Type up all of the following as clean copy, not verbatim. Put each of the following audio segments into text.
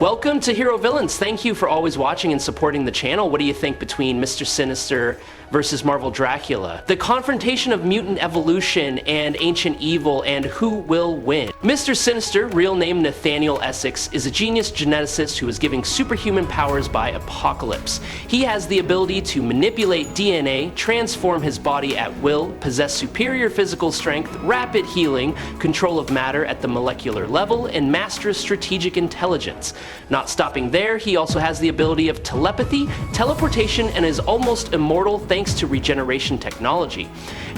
Welcome to Hero Villains. Thank you for always watching and supporting the channel. What do you think between Mr. Sinister versus Marvel Dracula? The confrontation of mutant evolution and ancient evil, and who will win? Mr. Sinister, real name Nathaniel Essex, is a genius geneticist who is given superhuman powers by Apocalypse. He has the ability to manipulate DNA, transform his body at will, possess superior physical strength, rapid healing, control of matter at the molecular level, and master strategic intelligence. Not stopping there, he also has the ability of telepathy, teleportation, and is almost immortal thanks to regeneration technology.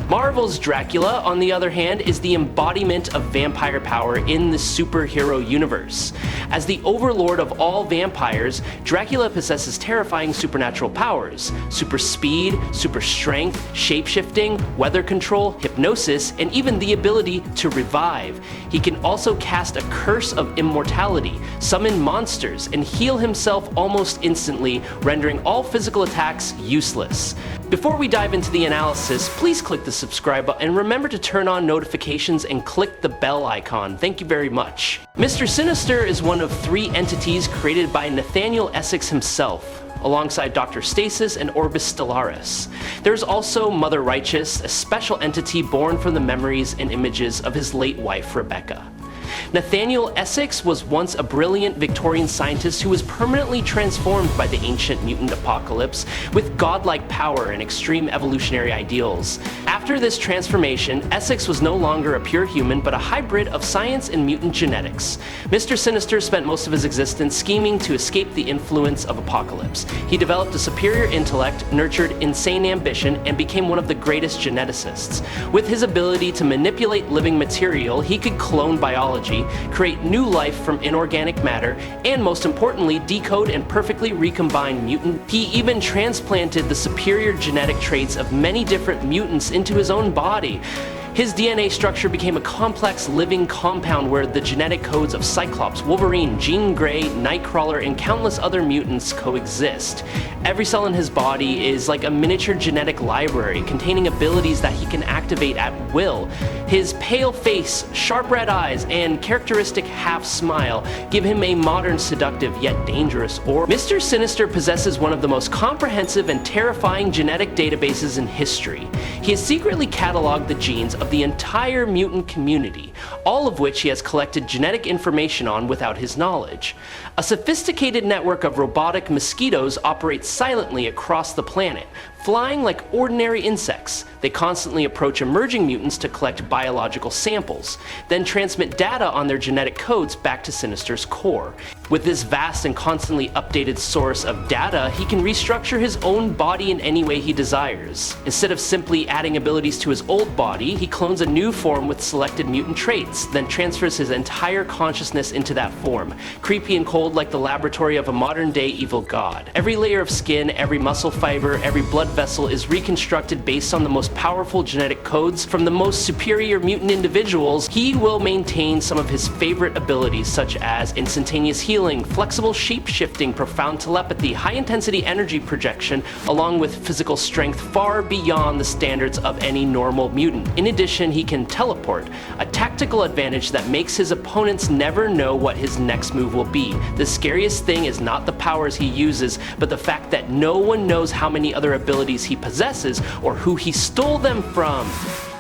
Marvel's Dracula, on the other hand, is the embodiment of vampire power in the superhero universe. As the overlord of all vampires, Dracula possesses terrifying supernatural powers: super speed, super strength, shapeshifting, weather control, hypnosis, and even the ability to revive. He can also cast a curse of immortality, summon monsters, and heal himself almost instantly, rendering all physical attacks useless. Before we dive into the analysis, please click the subscribe button and remember to turn on notifications and click the bell icon. Thank you very much. Mr. Sinister is one of 3 entities created by Nathaniel Essex himself, alongside Dr. Stasis and Orbis Stellaris. There's also Mother Righteous, a special entity born from the memories and images of his late wife, Rebecca. Nathaniel Essex was once a brilliant Victorian scientist who was permanently transformed by the ancient mutant apocalypse with godlike power and extreme evolutionary ideals. After this transformation, Essex was no longer a pure human but a hybrid of science and mutant genetics. Mr. Sinister spent most of his existence scheming to escape the influence of Apocalypse. He developed a superior intellect, nurtured insane ambition, and became one of the greatest geneticists. With his ability to manipulate living material, he could clone biology, create new life from inorganic matter, and most importantly, decode and perfectly recombine mutant. He even transplanted the superior genetic traits of many different mutants into his own body. His DNA structure became a complex living compound where the genetic codes of Cyclops, Wolverine, Jean Grey, Nightcrawler, and countless other mutants coexist. Every cell in his body is like a miniature genetic library containing abilities that he can activate at will. His pale face, sharp red eyes, and characteristic half smile give him a modern, seductive, yet dangerous aura. Mr. Sinister possesses one of the most comprehensive and terrifying genetic databases in history. He has secretly cataloged the genes of the entire mutant community, all of which he has collected genetic information on without his knowledge. A sophisticated network of robotic mosquitoes operates silently across the planet, flying like ordinary insects. They constantly approach emerging mutants to collect biological samples, then transmit data on their genetic codes back to Sinister's core. With this vast and constantly updated source of data, he can restructure his own body in any way he desires. Instead of simply adding abilities to his old body, he clones a new form with selected mutant traits, then transfers his entire consciousness into that form, creepy and cold like the laboratory of a modern-day evil god. Every layer of skin, every muscle fiber, every blood vessel is reconstructed based on the most powerful genetic codes from the most superior mutant individuals. He will maintain some of his favorite abilities such as instantaneous healing, flexible shape-shifting, profound telepathy, high-intensity energy projection, along with physical strength far beyond the standards of any normal mutant. In addition, he can teleport, a tactical advantage that makes his opponents never know what his next move will be. The scariest thing is not the powers he uses, but the fact that no one knows how many other abilities he possesses or who he stole them from.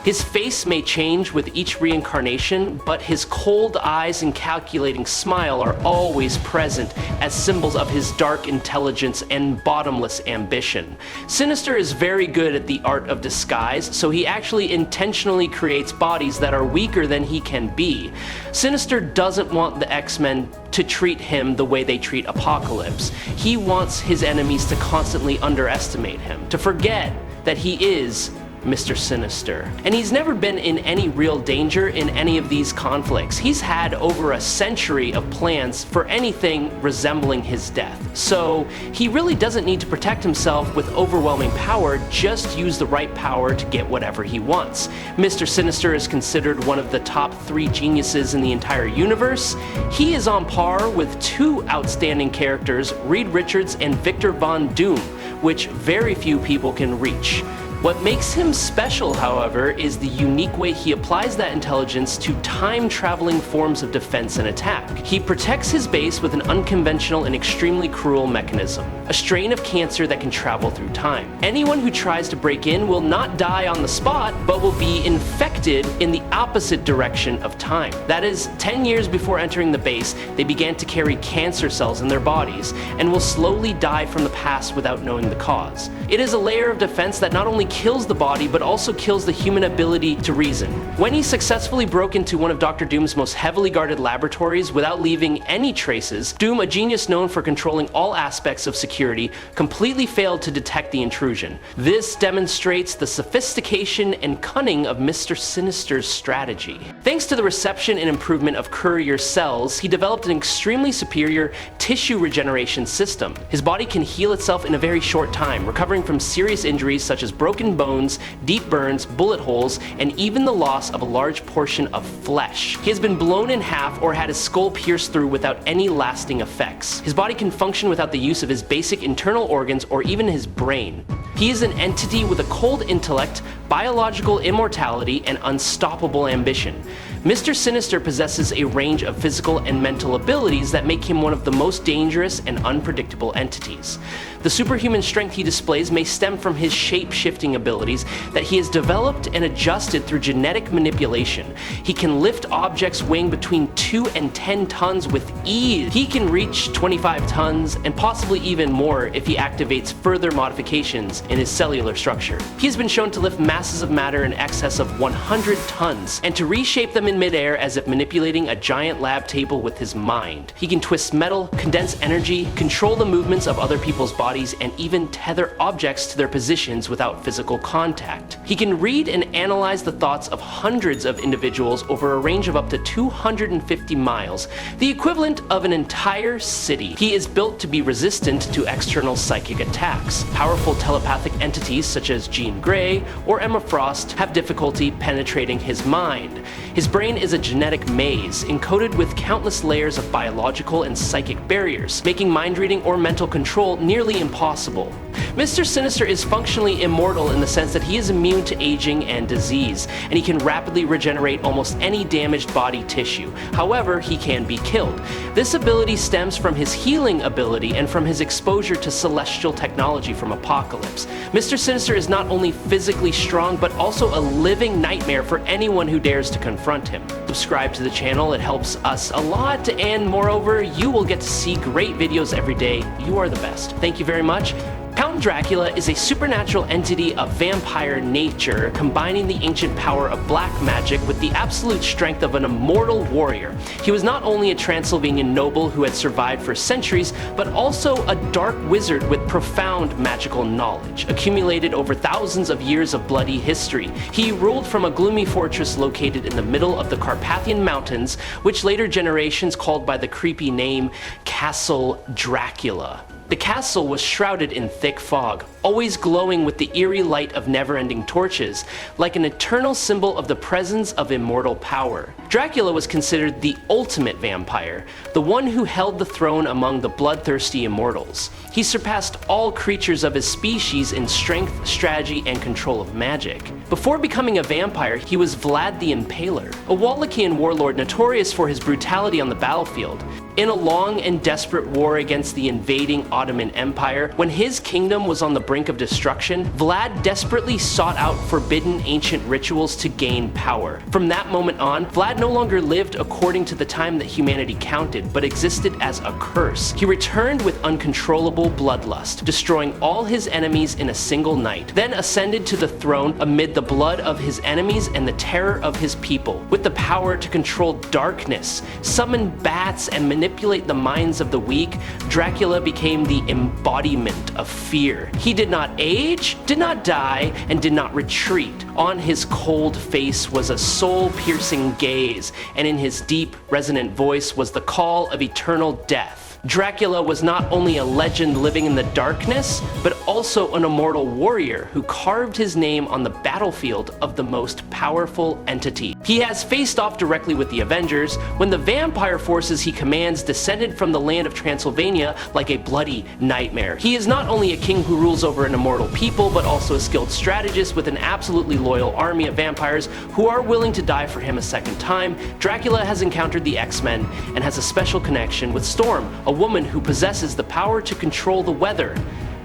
His face may change with each reincarnation, but his cold eyes and calculating smile are always present as symbols of his dark intelligence and bottomless ambition. Sinister is very good at the art of disguise, so he actually intentionally creates bodies that are weaker than he can be. Sinister doesn't want the X-Men to treat him the way they treat Apocalypse. He wants his enemies to constantly underestimate him, to forget that he is Mr. Sinister. And he's never been in any real danger in any of these conflicts. He's had over a century of plans for anything resembling his death. So he really doesn't need to protect himself with overwhelming power, just use the right power to get whatever he wants. Mr. Sinister is considered one of the top 3 geniuses in the entire universe. He is on par with 2 outstanding characters, Reed Richards and Victor Von Doom, which very few people can reach. What makes him special, however, is the unique way he applies that intelligence to time-traveling forms of defense and attack. He protects his base with an unconventional and extremely cruel mechanism, a strain of cancer that can travel through time. Anyone who tries to break in will not die on the spot, but will be infected in the opposite direction of time. That is, 10 years before entering the base, they began to carry cancer cells in their bodies, and will slowly die from the past without knowing the cause. It is a layer of defense that not only kills the body, but also kills the human ability to reason. When he successfully broke into one of Dr. Doom's most heavily guarded laboratories without leaving any traces, Doom, a genius known for controlling all aspects of security, completely failed to detect the intrusion. This demonstrates the sophistication and cunning of Mr. Sinister's strategy. Thanks to the reception and improvement of courier cells, he developed an extremely superior tissue regeneration system. His body can heal itself in a very short time, recovering from serious injuries such as broken bones, deep burns, bullet holes, and even the loss of a large portion of flesh. He has been blown in half or had his skull pierced through without any lasting effects. His body can function without the use of his basic internal organs or even his brain. He is an entity with a cold intellect, biological immortality, and unstoppable ambition. Mr. Sinister possesses a range of physical and mental abilities that make him one of the most dangerous and unpredictable entities. The superhuman strength he displays may stem from his shape-shifting abilities that he has developed and adjusted through genetic manipulation. He can lift objects weighing between 2 and 10 tons with ease. He can reach 25 tons and possibly even more if he activates further modifications in his cellular structure. He has been shown to lift masses of matter in excess of 100 tons and to reshape them in midair as if manipulating a giant lab table with his mind. He can twist metal, condense energy, control the movements of other people's bodies, and even tether objects to their positions without physical contact. He can read and analyze the thoughts of hundreds of individuals over a range of up to 250 miles, the equivalent of an entire city. He is built to be resistant to external psychic attacks. Powerful telepathic entities such as Jean Grey or Emma Frost have difficulty penetrating his mind. His brain is a genetic maze, encoded with countless layers of biological and psychic barriers, making mind reading or mental control nearly impossible. Mr. Sinister is functionally immortal in the sense that he is immune to aging and disease, and he can rapidly regenerate almost any damaged body tissue. However, he can be killed. This ability stems from his healing ability and from his exposure to celestial technology from Apocalypse. Mr. Sinister is not only physically strong, but also a living nightmare for anyone who dares to confront him. Subscribe to the channel, it helps us a lot, and moreover, you will get to see great videos every day. You are the best. Thank you very much. Count Dracula is a supernatural entity of vampire nature, combining the ancient power of black magic with the absolute strength of an immortal warrior. He was not only a Transylvanian noble who had survived for centuries, but also a dark wizard with profound magical knowledge, accumulated over thousands of years of bloody history. He ruled from a gloomy fortress located in the middle of the Carpathian Mountains, which later generations called by the creepy name Castle Dracula. The castle was shrouded in thick fog, always glowing with the eerie light of never-ending torches, like an eternal symbol of the presence of immortal power. Dracula was considered the ultimate vampire, the one who held the throne among the bloodthirsty immortals. He surpassed all creatures of his species in strength, strategy, and control of magic. Before becoming a vampire, he was Vlad the Impaler, a Wallachian warlord notorious for his brutality on the battlefield. In a long and desperate war against the invading Ottoman Empire, when his kingdom was on the brink of destruction, Vlad desperately sought out forbidden ancient rituals to gain power. From that moment on, Vlad no longer lived according to the time that humanity counted, but existed as a curse. He returned with uncontrollable bloodlust, destroying all his enemies in a single night, then ascended to the throne amid the blood of his enemies and the terror of his people. With the power to control darkness, summon bats, and manipulate the minds of the weak, Dracula became the embodiment of fear. He did not age, did not die, and did not retreat. On his cold face was a soul-piercing gaze, and in his deep, resonant voice was the call of eternal death. Dracula was not only a legend living in the darkness, but also an immortal warrior who carved his name on the battlefield of the most powerful entity. He has faced off directly with the Avengers when the vampire forces he commands descended from the land of Transylvania like a bloody nightmare. He is not only a king who rules over an immortal people, but also a skilled strategist with an absolutely loyal army of vampires who are willing to die for him a second time. Dracula has encountered the X-Men and has a special connection with Storm, a woman who possesses the power to control the weather.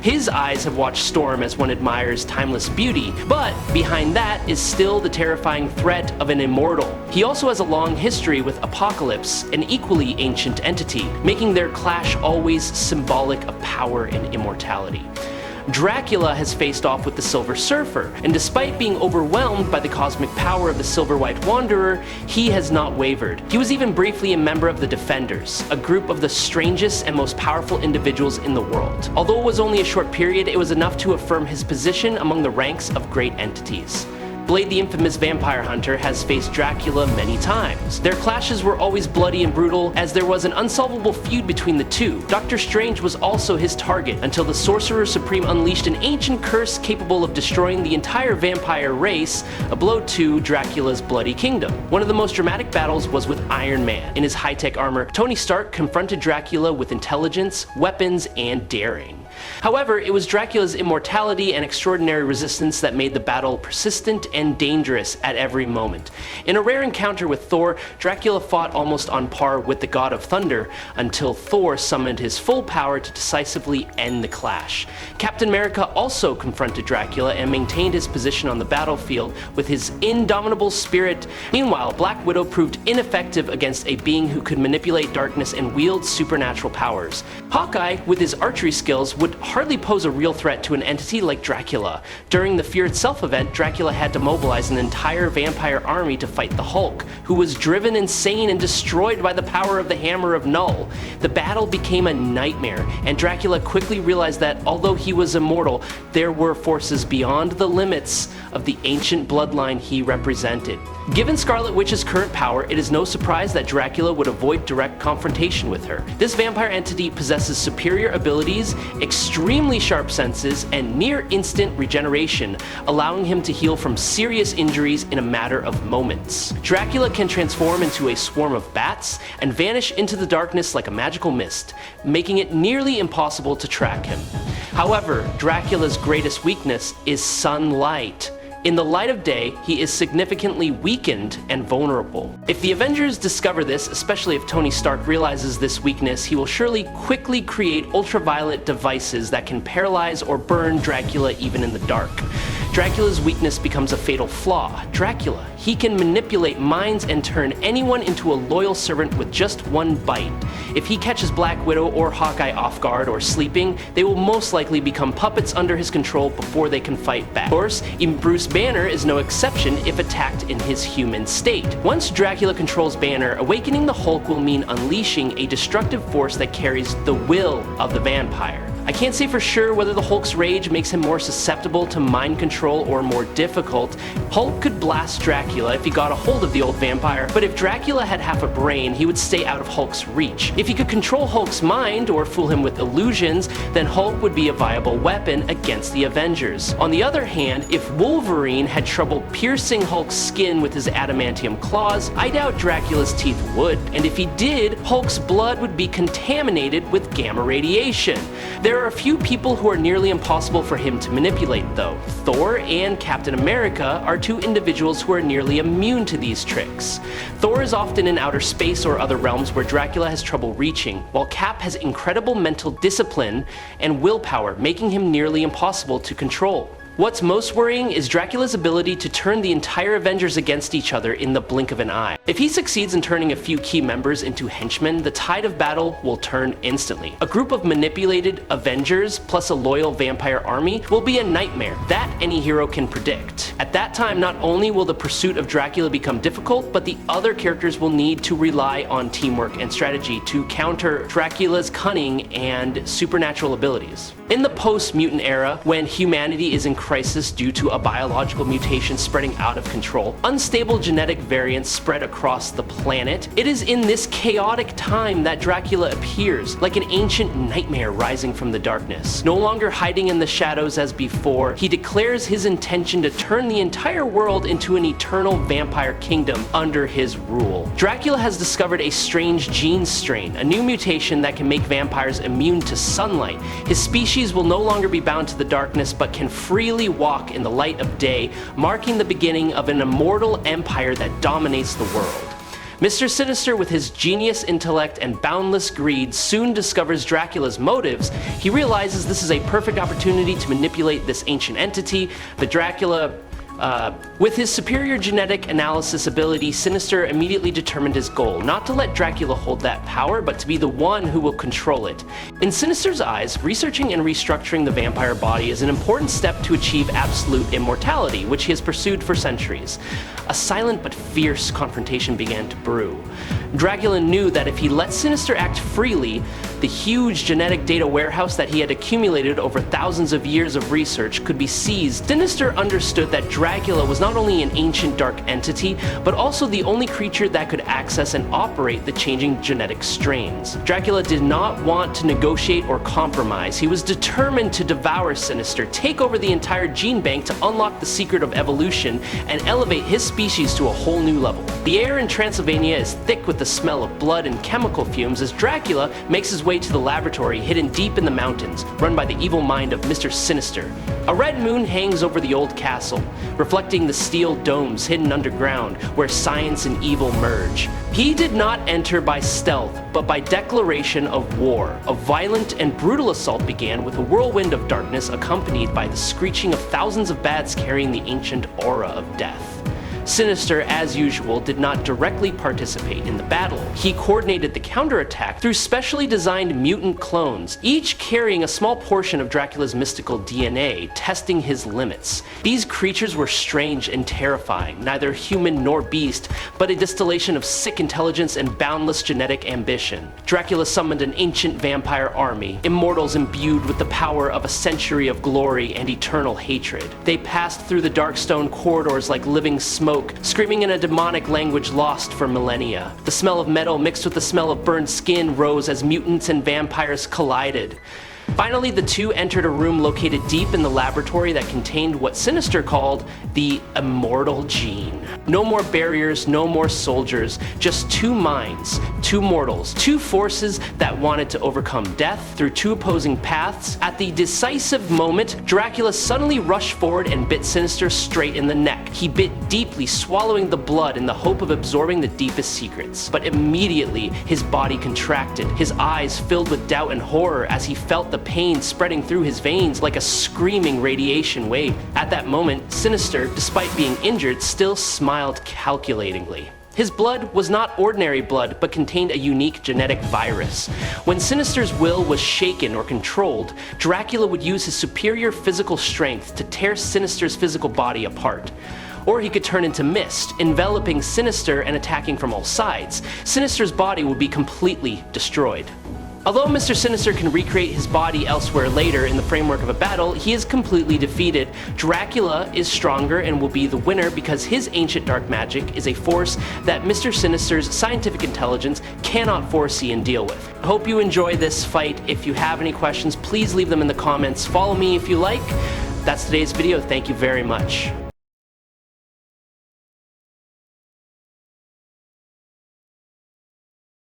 His eyes have watched Storm as one admires timeless beauty, but behind that is still the terrifying threat of an immortal. He also has a long history with Apocalypse, an equally ancient entity, making their clash always symbolic of power and immortality. Dracula has faced off with the Silver Surfer, and despite being overwhelmed by the cosmic power of the Silver White Wanderer, he has not wavered. He was even briefly a member of the Defenders, a group of the strangest and most powerful individuals in the world. Although it was only a short period, it was enough to affirm his position among the ranks of great entities. Blade the infamous vampire hunter has faced Dracula many times. Their clashes were always bloody and brutal, as there was an unsolvable feud between the two. Doctor Strange was also his target, until the Sorcerer Supreme unleashed an ancient curse capable of destroying the entire vampire race, a blow to Dracula's bloody kingdom. One of the most dramatic battles was with Iron Man. In his high-tech armor, Tony Stark confronted Dracula with intelligence, weapons, and daring. However, it was Dracula's immortality and extraordinary resistance that made the battle persistent and dangerous at every moment. In a rare encounter with Thor, Dracula fought almost on par with the God of Thunder, until Thor summoned his full power to decisively end the clash. Captain America also confronted Dracula and maintained his position on the battlefield with his indomitable spirit. Meanwhile, Black Widow proved ineffective against a being who could manipulate darkness and wield supernatural powers. Hawkeye, with his archery skills, would hardly pose a real threat to an entity like Dracula. During the Fear Itself event, Dracula had to mobilize an entire vampire army to fight the Hulk, who was driven insane and destroyed by the power of the Hammer of Null. The battle became a nightmare, and Dracula quickly realized that although he was immortal, there were forces beyond the limits of the ancient bloodline he represented. Given Scarlet Witch's current power, it is no surprise that Dracula would avoid direct confrontation with her. This vampire entity possesses superior abilities, extremely sharp senses, and near-instant regeneration, allowing him to heal from serious injuries in a matter of moments. Dracula can transform into a swarm of bats and vanish into the darkness like a magical mist, making it nearly impossible to track him. However, Dracula's greatest weakness is sunlight. In the light of day, he is significantly weakened and vulnerable. If the Avengers discover this, especially if Tony Stark realizes this weakness, he will surely quickly create ultraviolet devices that can paralyze or burn Dracula even in the dark. Dracula's weakness becomes a fatal flaw. Dracula, he can manipulate minds and turn anyone into a loyal servant with just one bite. If he catches Black Widow or Hawkeye off guard or sleeping, they will most likely become puppets under his control before they can fight back. Of course, even Bruce Banner is no exception if attacked in his human state. Once Dracula controls Banner, awakening the Hulk will mean unleashing a destructive force that carries the will of the vampire. I can't say for sure whether the Hulk's rage makes him more susceptible to mind control or more difficult. Hulk could blast Dracula if he got a hold of the old vampire, but if Dracula had half a brain, he would stay out of Hulk's reach. If he could control Hulk's mind or fool him with illusions, then Hulk would be a viable weapon against the Avengers. On the other hand, if Wolverine had trouble piercing Hulk's skin with his adamantium claws, I doubt Dracula's teeth would, and if he did, Hulk's blood would be contaminated with gamma radiation. There are a few people who are nearly impossible for him to manipulate though. Thor and Captain America are two individuals who are nearly immune to these tricks. Thor is often in outer space or other realms where Dracula has trouble reaching, while Cap has incredible mental discipline and willpower, making him nearly impossible to control. What's most worrying is Dracula's ability to turn the entire Avengers against each other in the blink of an eye. If he succeeds in turning a few key members into henchmen, the tide of battle will turn instantly. A group of manipulated Avengers plus a loyal vampire army will be a nightmare that any hero can predict. At that time, not only will the pursuit of Dracula become difficult, but the other characters will need to rely on teamwork and strategy to counter Dracula's cunning and supernatural abilities. In the post-mutant era, when humanity is increasingly crisis due to a biological mutation spreading out of control. Unstable genetic variants spread across the planet. It is in this chaotic time that Dracula appears, like an ancient nightmare rising from the darkness. No longer hiding in the shadows as before, he declares his intention to turn the entire world into an eternal vampire kingdom under his rule. Dracula has discovered a strange gene strain, a new mutation that can make vampires immune to sunlight. His species will no longer be bound to the darkness but can freely walk in the light of day, marking the beginning of an immortal empire that dominates the world. Mr. Sinister, with his genius intellect and boundless greed, soon discovers Dracula's motives. He realizes this is a perfect opportunity to manipulate this ancient entity, but Dracula with his superior genetic analysis ability, Sinister immediately determined his goal, not to let Dracula hold that power, but to be the one who will control it. In Sinister's eyes, researching and restructuring the vampire body is an important step to achieve absolute immortality, which he has pursued for centuries. A silent but fierce confrontation began to brew. Dracula knew that if he let Sinister act freely, the huge genetic data warehouse that he had accumulated over thousands of years of research could be seized. Sinister understood that Dracula was not only an ancient dark entity, but also the only creature that could access and operate the changing genetic strains. Dracula did not want to negotiate or compromise. He was determined to devour Sinister, take over the entire gene bank to unlock the secret of evolution, and elevate his species to a whole new level. The air in Transylvania is thick with the smell of blood and chemical fumes as Dracula makes his way to the laboratory hidden deep in the mountains, run by the evil mind of Mr. Sinister. A red moon hangs over the old castle, reflecting the steel domes hidden underground where science and evil merge. He did not enter by stealth, but by declaration of war. A violent and brutal assault began with a whirlwind of darkness accompanied by the screeching of thousands of bats carrying the ancient aura of death. Sinister, as usual, did not directly participate in the battle. He coordinated the counterattack through specially designed mutant clones, each carrying a small portion of Dracula's mystical DNA, testing his limits. These creatures were strange and terrifying, neither human nor beast, but a distillation of sick intelligence and boundless genetic ambition. Dracula summoned an ancient vampire army, immortals imbued with the power of a century of glory and eternal hatred. They passed through the dark stone corridors like living smoke, screaming in a demonic language lost for millennia. The smell of metal mixed with the smell of burned skin rose as mutants and vampires collided. Finally, the two entered a room located deep in the laboratory that contained what Sinister called the immortal gene. No more barriers, no more soldiers, just two minds, two mortals, two forces that wanted to overcome death through two opposing paths. At the decisive moment, Dracula suddenly rushed forward and bit Sinister straight in the neck. He bit deeply, swallowing the blood in the hope of absorbing the deepest secrets. But immediately, his body contracted, his eyes filled with doubt and horror as he felt the pain spreading through his veins like a screaming radiation wave. At that moment, Sinister, despite being injured, still smiled calculatingly. His blood was not ordinary blood, but contained a unique genetic virus. When Sinister's will was shaken or controlled, Dracula would use his superior physical strength to tear Sinister's physical body apart. Or he could turn into mist, enveloping Sinister and attacking from all sides. Sinister's body would be completely destroyed. Although Mr. Sinister can recreate his body elsewhere later in the framework of a battle, he is completely defeated. Dracula is stronger and will be the winner because his ancient dark magic is a force that Mr. Sinister's scientific intelligence cannot foresee and deal with. I hope you enjoy this fight. If you have any questions, please leave them in the comments. Follow me if you like. That's today's video. Thank you very much.